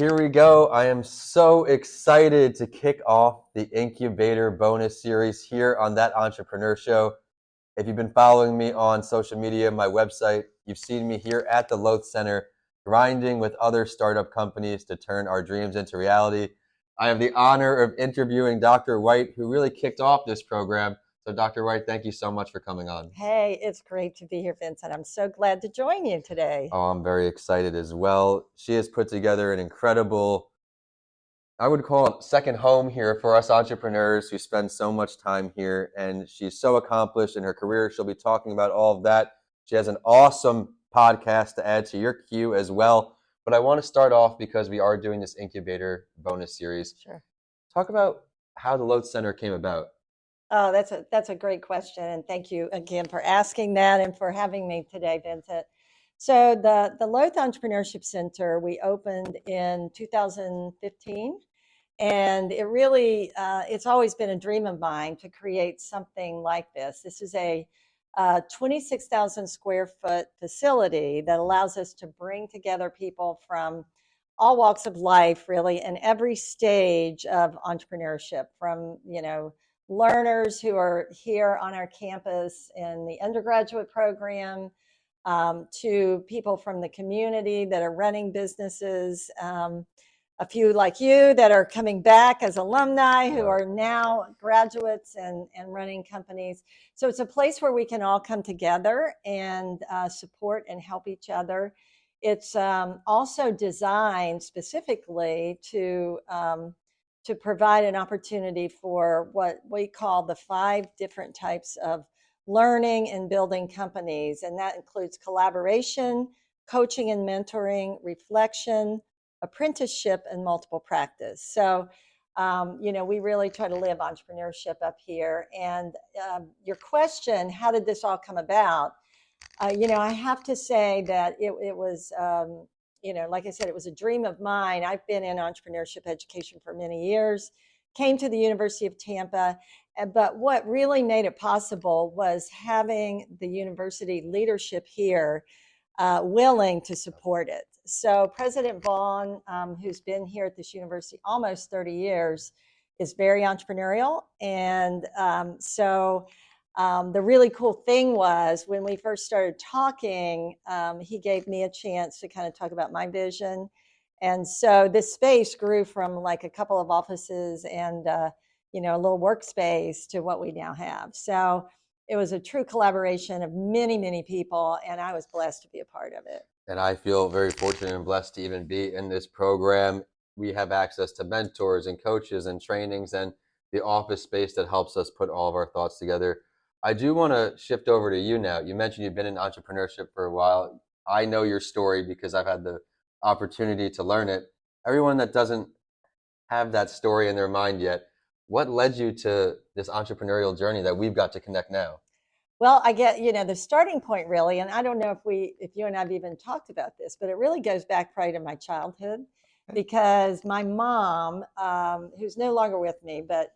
Here we go. I am so excited to kick off the Incubator bonus series here on That Entrepreneur Show. If you've been following me on social media, my website, you've seen me here at the Lowth Center, grinding with other startup companies to turn our dreams into reality. I have the honor of interviewing Dr. White, who really kicked off this program. So Dr. White, thank you so much for coming on. Hey, it's great to be here, Vincent. I'm so glad to join you today. Oh, I'm very excited as well. She has put together an incredible, I would call it second home here for us entrepreneurs who spend so much time here. And she's so accomplished in her career. She'll be talking about all of that. She has an awesome podcast to add to your queue as well. But I want to start off because we are doing this Incubator bonus series. Sure. Talk about how the Lowth Center came about. Oh, that's a great question. And thank you again for asking that and for having me today, Vincent. So the Lowth Entrepreneurship Center, we opened in 2015. And it really, it's always been a dream of mine to create something like this. This is a 26,000 square foot facility that allows us to bring together people from all walks of life, really, and every stage of entrepreneurship, from, learners who are here on our campus in the undergraduate program, to people from the community that are running businesses, a few like you that are coming back as alumni who are now graduates and running companies. So it's a place where we can all come together and support and help each other. It's also designed specifically to provide an opportunity for what we call the 5 different types of learning and building companies. And that includes collaboration, coaching and mentoring, reflection, apprenticeship, and multiple practice. So, we really try to live entrepreneurship up here. And your question, how did this all come about? I have to say that it was, like I said, it was a dream of mine. I've been in entrepreneurship education for many years, came to the University of Tampa, but what really made it possible was having the university leadership here willing to support it. So President Vaughn, who's been here at this university almost 30 years, is very entrepreneurial. And the really cool thing was when we first started talking, he gave me a chance to kind of talk about my vision. And so this space grew from like a couple of offices and, a little workspace to what we now have. So it was a true collaboration of many, many people, and I was blessed to be a part of it. And I feel very fortunate and blessed to even be in this program. We have access to mentors and coaches and trainings and the office space that helps us put all of our thoughts together. I do want to shift over to you now. You mentioned you've been in entrepreneurship for a while. I know your story because I've had the opportunity to learn it. Everyone that doesn't have that story in their mind yet, what led you to this entrepreneurial journey that we've got to connect now? Well, I get, the starting point really, and I don't know if you and I've even talked about this, but it really goes back probably to my childhood, because my mom, who's no longer with me, but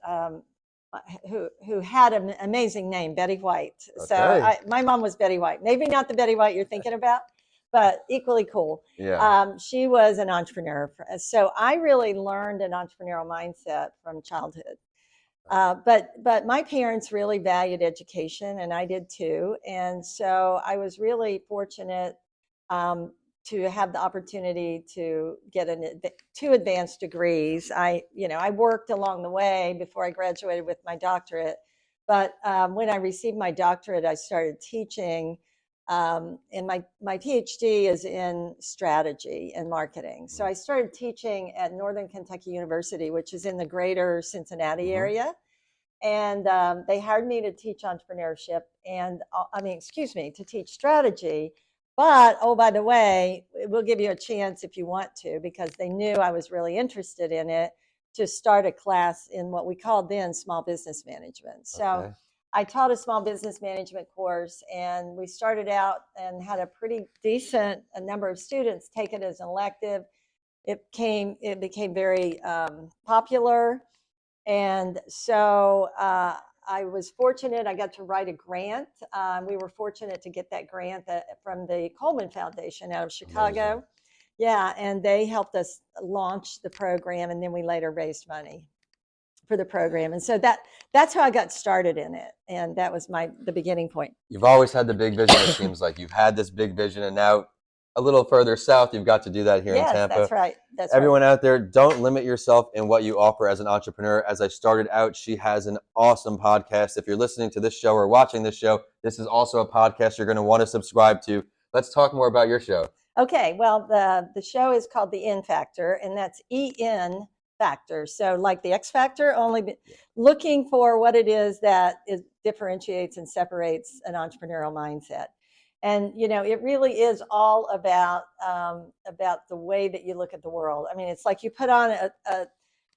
who had an amazing name, Betty White. Okay. So my mom was Betty White. Maybe not the Betty White you're thinking about, but equally cool. Yeah. She was an entrepreneur. So I really learned an entrepreneurial mindset from childhood. But my parents really valued education, and I did too. And so I was really fortunate to have the opportunity to get 2 advanced degrees. I worked along the way before I graduated with my doctorate. But when I received my doctorate, I started teaching. And my PhD is in strategy and marketing. So I started teaching at Northern Kentucky University, which is in the greater Cincinnati area. And they hired me to teach entrepreneurship to teach strategy. But, oh, by the way, we'll give you a chance if you want to, because they knew I was really interested in it, to start a class in what we called then small business management. So I taught a small business management course, and we started out and had a pretty decent number of students take it as an elective. It became very popular. And so I was fortunate. I got to write a grant. We were fortunate to get that grant from the Coleman Foundation out of Chicago. Yeah, and they helped us launch the program, and then we later raised money for the program. And so that's how I got started in it, and that was the beginning point. You've always had the big vision. It seems like you've had this big vision, and now a little further south, you've got to do that here in Yes, Tampa. that's right. That's Everyone right. out there, don't limit yourself in what you offer as an entrepreneur. As I started out, she has an awesome podcast. If you're listening to this show or watching this show, this is also a podcast you're going to want to subscribe to. Let's talk more about your show. Okay, well, the show is called The N Factor, and that's EN Factor. So like the X Factor, only looking for what it is that differentiates and separates an entrepreneurial mindset. And it really is all about the way that you look at the world. I mean, it's like you put on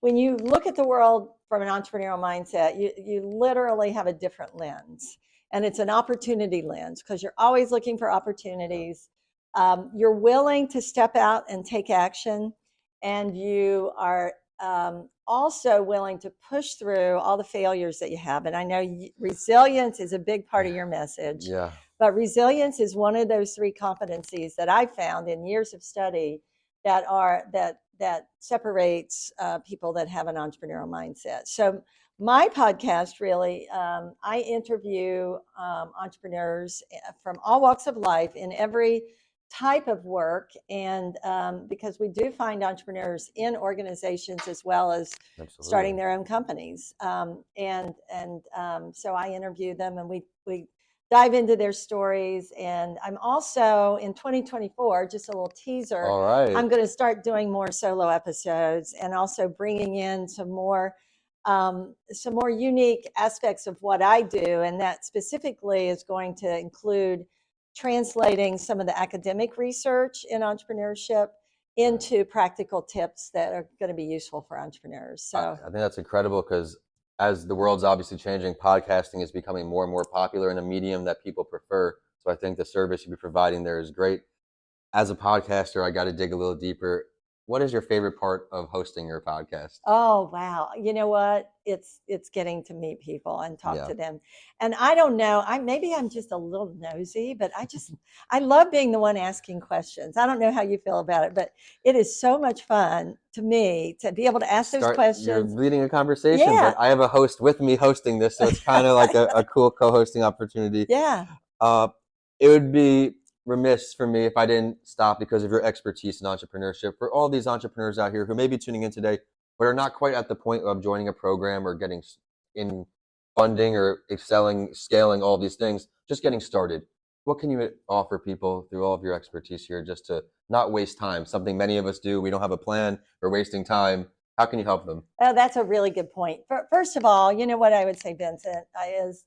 when you look at the world from an entrepreneurial mindset, you literally have a different lens, and it's an opportunity lens because you're always looking for opportunities. You're willing to step out and take action, and you are also willing to push through all the failures that you have. And I know resilience is a big part of your message. Yeah. But resilience is one of those 3 competencies that I found in years of study that separates people that have an entrepreneurial mindset. So my podcast really, I interview entrepreneurs from all walks of life in every type of work, and because we do find entrepreneurs in organizations as well as Absolutely. starting their own companies, so I interview them, and we dive into their stories. And I'm also in 2024, just a little teaser. All right. I'm going to start doing more solo episodes, and also bringing in some more unique aspects of what I do, and that specifically is going to include translating some of the academic research in entrepreneurship into practical tips that are going to be useful for entrepreneurs. So I think that's incredible, because as the world's obviously changing, podcasting is becoming more and more popular and a medium that people prefer. So I think the service you'll be providing there is great. As a podcaster, I got to dig a little deeper. What is your favorite part of hosting your podcast? Oh, wow. You know what? It's getting to meet people and talk to them. And I don't know, maybe I'm just a little nosy, but I love being the one asking questions. I don't know how you feel about it, but it is so much fun to me to be able to ask those questions. You're leading a conversation, but I have a host with me hosting this, so it's kind of like a cool co-hosting opportunity. Yeah. It would be remiss for me if I didn't stop, because of your expertise in entrepreneurship, for all these entrepreneurs out here who may be tuning in today but are not quite at the point of joining a program or getting in funding or excelling, scaling, all these things, just getting started. What can you offer people through all of your expertise here, just to not waste time? Something many of us do. We don't have a plan. We're wasting time. How can you help them? Oh, that's a really good point. First of all, you know what I would say, Vincent, is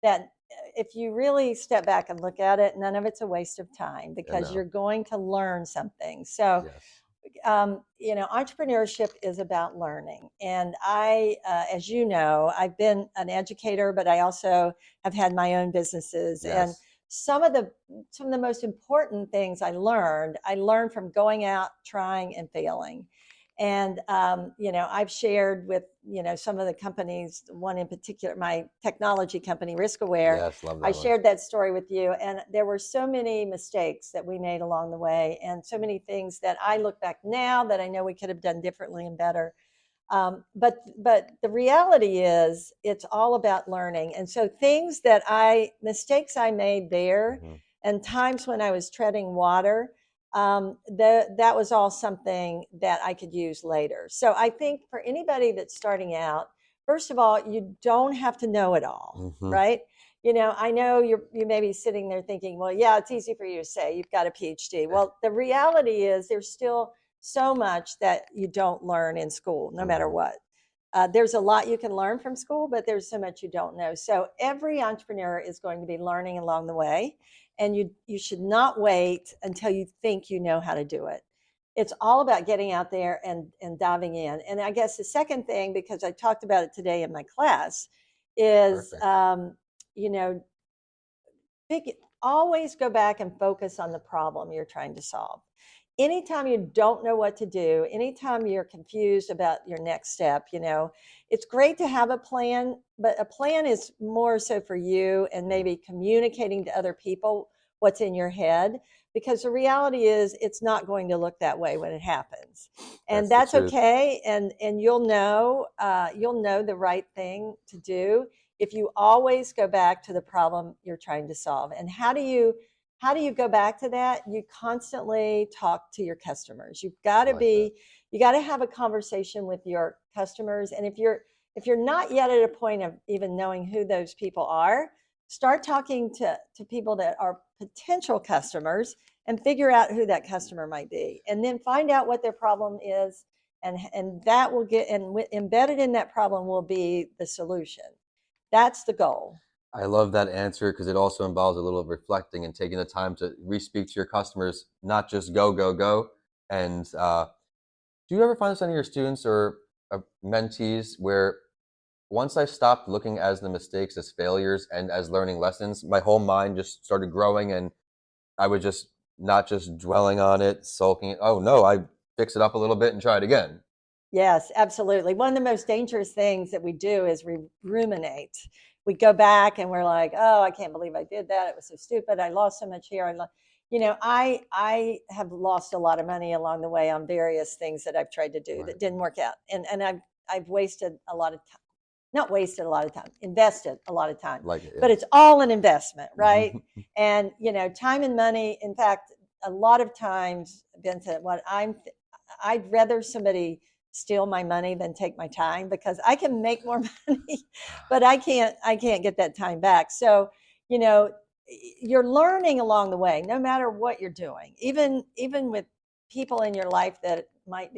that if you really step back and look at it, none of it's a waste of time, because you're going to learn something. So, entrepreneurship is about learning. And I, as you know, I've been an educator, but I also have had my own businesses. And some of the most important things I learned from going out, trying, and failing. And, I've shared with, some of the companies, one in particular, my technology company, RiskAware. Yes, love that I shared that story with you. And there were so many mistakes that we made along the way, and so many things that I look back now that I know we could have done differently and better. But the reality is, it's all about learning. And so mistakes I made there, and times when I was treading water, that was all something that I could use later. So I think for anybody that's starting out, first of all, you don't have to know it all, right? I know you may be sitting there thinking, well, yeah, it's easy for you to say you've got a PhD. Well, the reality is there's still so much that you don't learn in school, no matter what. There's a lot you can learn from school, but there's so much you don't know. So every entrepreneur is going to be learning along the way, and you should not wait until you think you know how to do it. It's all about getting out there and diving in. And I guess the second thing, because I talked about it today in my class, is always go back and focus on the problem you're trying to solve. Anytime you don't know what to do, anytime you're confused about your next step, it's great to have a plan, but a plan is more so for you and maybe communicating to other people what's in your head. because the reality is it's not going to look that way when it happens, and That's the that's truth. okay. And you'll know the right thing to do if you always go back to the problem you're trying to solve. And how do you go back to that? You constantly talk to your customers. You've got to I like that. you got to have a conversation with your customers. And if you're not yet at a point of even knowing who those people are, start talking to people that are potential customers and figure out who that customer might be, and then find out what their problem is, and that will get, and embedded in that problem will be the solution. That's the goal. I love that answer because it also involves a little reflecting and taking the time to re-speak to your customers, not just go, go, go. And do you ever find this on your students or mentees where once I stopped looking as the mistakes as failures and as learning lessons, my whole mind just started growing, and I was just not just dwelling on it, sulking. Oh no, I fix it up a little bit and try it again. Yes, absolutely. One of the most dangerous things that we do is we ruminate. We go back and we're like, "Oh, I can't believe I did that. It was so stupid. I lost so much here." I have lost a lot of money along the way on various things that I've tried to do Right. that didn't work out, and I've wasted a lot of time. Not wasted a lot of time, invested a lot of time. Like it, But yes. it's all an investment, right? And time and money. In fact, a lot of times, Vincent, I'd rather somebody steal my money than take my time, because I can make more money, but I can't get that time back. So, you know, you're learning along the way, no matter what you're doing, even with people in your life that might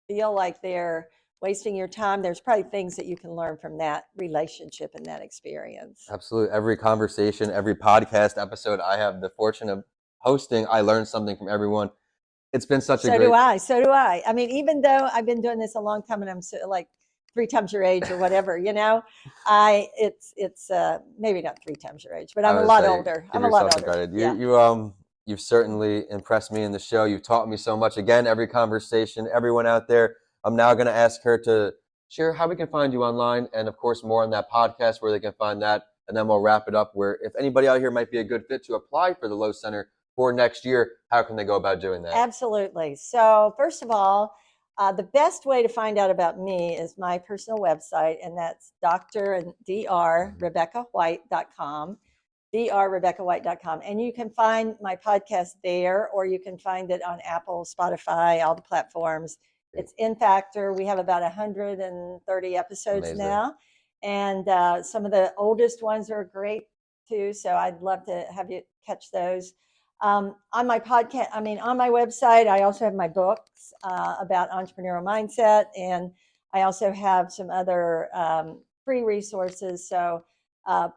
feel like they're wasting your time. There's probably things that you can learn from that relationship and that experience. Absolutely. Every conversation, every podcast episode I have the fortune of hosting, I learn something from everyone. It's been such a So do great. I. So do I. I mean, even though I've been doing this a long time and I'm so, like 3 times your age or whatever, it's maybe not 3 times your age, but I I'm a would lot say, older. give I'm a lot yourself the older. credit. Yeah. You've certainly impressed me in the show. You've taught me so much. Again, every conversation, everyone out there, I'm now going to ask her to share how we can find you online, and of course more on that podcast where they can find that, and then we'll wrap it up where if anybody out here might be a good fit to apply for the Lowth Center for next year, how can they go about doing that? Absolutely. So, first of all, the best way to find out about me is my personal website, and that's drRebeccaWhite.com, drRebeccaWhite.com. And you can find my podcast there, or you can find it on Apple, Spotify, all the platforms. It's In Factor. We have about 130 episodes Amazing. now, and some of the oldest ones are great too. So I'd love to have you catch those. On my podcast, on my website, I also have my books about entrepreneurial mindset, and I also have some other free resources. So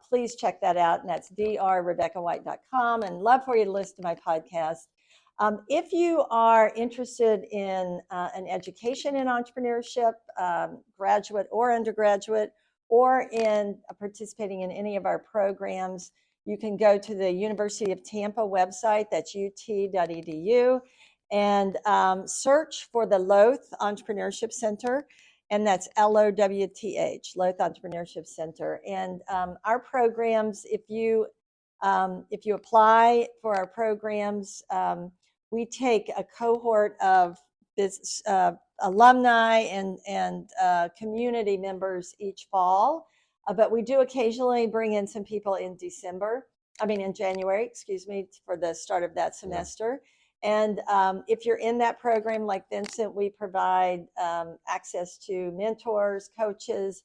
please check that out, and that's drRebeccaWhite.com. And love for you to listen to my podcast. If you are interested in an education in entrepreneurship, graduate or undergraduate, or in participating in any of our programs, you can go to the University of Tampa website, that's ut.edu, and search for the Lowth Entrepreneurship Center, and that's LOWTH, Lowth Entrepreneurship Center. And our programs, if you apply for our programs, we take a cohort of business, alumni and community members each fall. But we do occasionally bring in some people in January, for the start of that semester. Yeah. And if you're in that program, like Vincent, we provide access to mentors, coaches,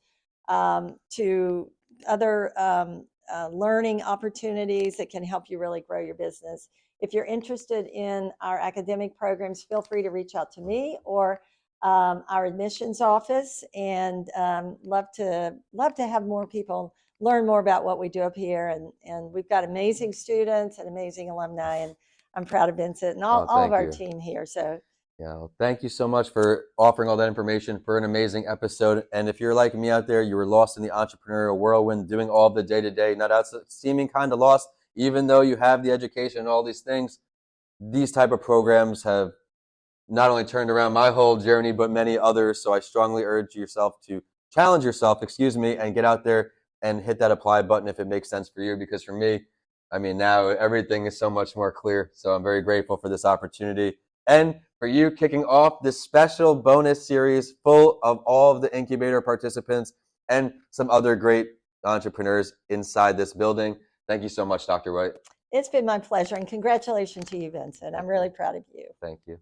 to other learning opportunities that can help you really grow your business. If you're interested in our academic programs, feel free to reach out to me or our admissions office, and love to have more people learn more about what we do up here. And we've got amazing students and amazing alumni, and I'm proud of Vincent and all of our team here. So yeah, well, thank you so much for offering all that information, for an amazing episode. And if you're like me out there, you were lost in the entrepreneurial whirlwind, doing all the day-to-day, not out seeming kind of lost, even though you have the education and all these things, these type of programs have not only turned around my whole journey, but many others. So I strongly urge yourself to challenge yourself, and get out there and hit that apply button if it makes sense for you. Because for me, I mean, now everything is so much more clear. So I'm very grateful for this opportunity and for you kicking off this special bonus series full of all of the incubator participants and some other great entrepreneurs inside this building. Thank you so much, Dr. White. It's been my pleasure, and congratulations to you, Vincent. I'm really proud of you. Thank you.